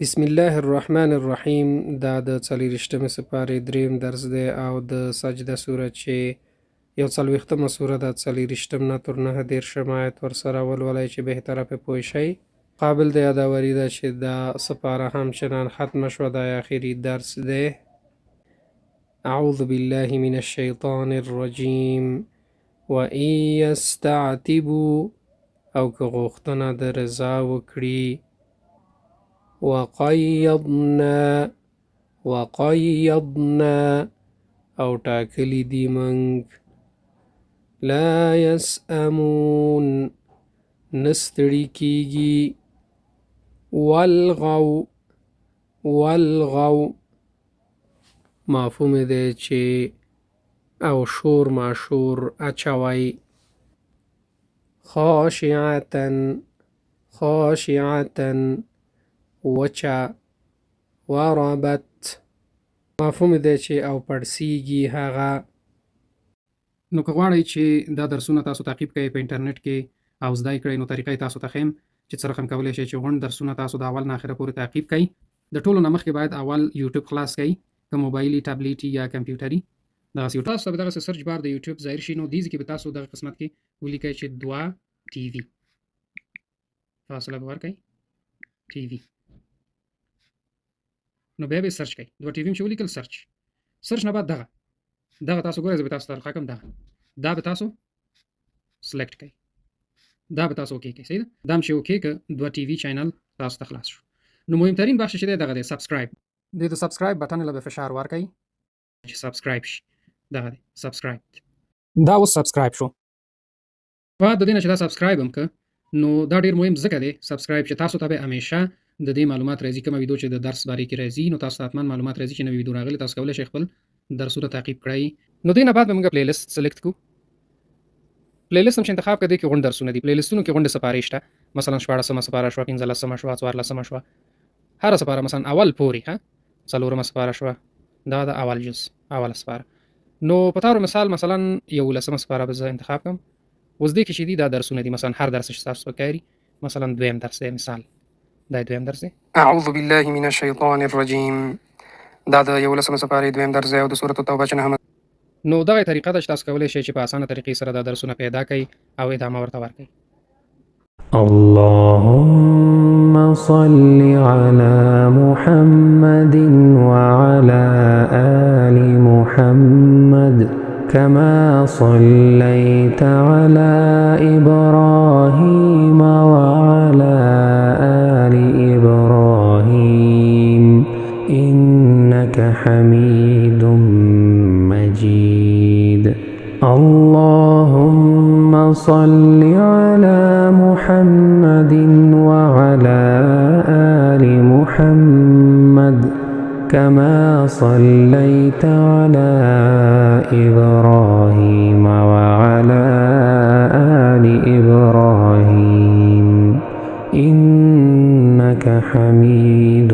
بسم الله الرحمن الرحیم. دا د 40مې سپارې دریم درس دی او د سجده سورت چې 41مه سوره ده. 40 نه تر 9 آیت ورسره ولولئ چې بهتره پې پوه شئ. قابل د یاداوري ده چې دا سپاره همچنان ختمه شوه. دا آخري درس دی. اعوذ بالله من الشیطان الرجیم. وَإِن يَسْتَعْتِبُوا او که غوښتنه د رضا وکړي. وقیضنا او ټاکلی دی منګ. لا یسأمون نستړي کیږي. والغو مفهوم دی چې او شور ماشور اچوي. خاشعتن وچا وربت مفهوم دی چې او پړسیږي هغه. نو که غواړئ چې دا درسونه تاسو تعقیب کړئ په انټرنیټ کې او زده کړئ، نو طریقې تاسو ته ښیم چې څه رقم کولی شئ چې غونډ درسونه تاسو د اول نه اخره پورې تعقیب کړئ. د ټولو نه مخکې باید اول یوټیوب خلاص کړئ، که موبایلي، ټابلیټي یا کمپیوټري. دغسې تاسو ته به دغسې سرچ بار د یوټیوب ظاهر شي. نو دې ځای کې به تاسو دغه قسمت کې ولیکئ چې 2 ټي وي، فاصله به ورکئ ټي وي. نو بیا به سرچ کړئ 2 ټي وي چې ولیکل سرچ نه بعد دغه تاسو ګورئ. زه به تاسو ته رقم دا به تاسو سلیکټ کړئ، دا به تاسو اوکې کړئ. صحیح ده. دا هم چې اوکې که 2 ټي وي چینل تاسو ته خلاص شو. نو مهمترین بخش چې دی دغه دی سبسکرایب. د سبسکرایب بټن له فشار ورکړئ چې سبسکرایب شي. دغه دی سبسکرایب. دا اوس سبسکرایب شو. بعد د دې نه چې دا سبسکرایب هم که، نو دا ډیر مهم ځکه دی سبسکرایب چې تاسو ته به همیشه د دې معلومات راځي. کومه ویډیو چې د درس باره کې راځي، نو تاسو ته حتما معلومات راځي چې نوې ویډیو راغلې. تاسو کولی شئ خپل درسونه تعقیب کړئ. نو دې نه بعد به موږ پلی لیست سلیکټ کړو. پلی لیست هم چې انتخاب کړئ کې غونډ درسونه دي. پلی لیستونو کې غونډې سپارې شته، مثلا 14مه سپاره شوه، 15مه شوه، 14مه شوه، هره سپاره مثلا اول پورې 4مه سپاره شوه. دا د اول جز اوله سپاره. نو په طور مثال مثلا 11مه سپاره به زه انتخاب کړم. اوس دې کې چې دي دا درسونه دي، مثلا هر درس چې تاسو وکړئ، مثلا دویم درس دی، مثال دا دویم درس دی. اعوذ بالله من الشیطان الرجیم. دا د 11مه سپارې دویم درس دی او د سورة التوبه چې 9. نو دغه طریقه ده چې تاسو کولی شئ چې په اسانه طریقې سره دا درسونه پیدا کړئ او ادامه ورته ورکړئ. اللهم صل على محمد وعلى آل محمد كما صليت على إبراهيم وعلى آل إبراهيم إنك حميد مجيد. اللهم صل على محمد وعلى آل محمد كما صليت على إبراهيم وعلى آل إبراهيم إنك حميد